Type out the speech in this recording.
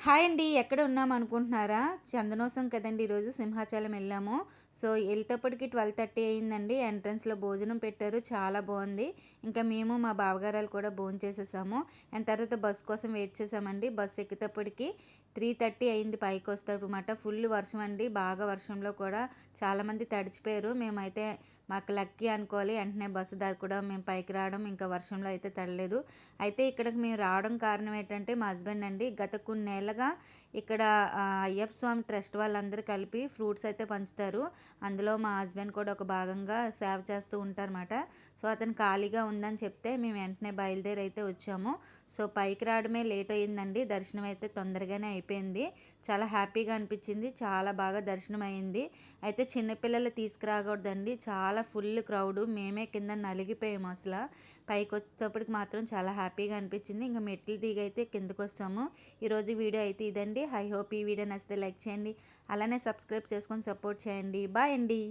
Hi అండి. ఎక్కడ ఉన్నాం అనుకుంటున్నారా? చందనోసం కదండీ! ఈరోజు సింహాచలం వెళ్ళాము. సో, ఎళ్ళేటప్పటికి 12:30 అయిందండి. ఎంట్రన్స్‌లో భోజనం పెట్టారు. చాలా బావుంది. ఇంకా మేము మా బావగారాలు కూడా భోంచేసేసాము. అండ్ తర్వాత బస్ కోసం వెయిట్ చేసామండి. బస్ ఎక్కేటప్పటికి 3:30 అయింది పైకొస్తామన్నమాట. ఫుల్ వర్షం అండి. బాగా వర్షంలో కూడా చాలామంది తడిచిపోయారు. మేమైతే మాకు లక్కీ అనుకోవాలి. వెంటనే బస్సు దారి కూడా మేము పైకి రావడం, ఇంకా వర్షంలో అయితే తడలేదు. అయితే ఇక్కడికి మేము రావడం కారణం ఏంటంటే మా హస్బెండ్ అండి గత కొన్నేళ్లుగా ఇక్కడ అయ్యప్ప స్వామి ట్రస్ట్ వాళ్ళందరూ కలిపి ఫ్రూట్స్ అయితే పంచుతారు. అందులో మా హస్బెండ్ కూడా ఒక భాగంగా సేవ చేస్తూ ఉంటారన్నమాట. సో, అతను ఖాళీగా ఉందని చెప్తే మేము వెంటనే బయలుదేరి అయితే వచ్చాము. సో, పైకి రావడమే లేట్ అయిందండి. దర్శనం అయితే తొందరగానే అయిపోయింది. చాలా హ్యాపీగా అనిపించింది. చాలా బాగా దర్శనం అయింది. అయితే చిన్నపిల్లలు తీసుకురాకూడదండి. చాలా ఫుల్ క్రౌడు. మేమే కింద నలిగిపోయాము అసలు. పైకి వచ్చేటప్పటికి మాత్రం చాలా హ్యాపీగా అనిపించింది. ఇంకా మెట్లు దిగి అయితే కిందకు వస్తాము. ఈరోజు వీడియో అయితే ఇదండి. ఐ హోప్ ఈ వీడియో నచ్చితే లైక్ చేయండి. అలానే సబ్స్క్రైబ్ చేసుకొని సపోర్ట్ చేయండి. బాయ్ అండి.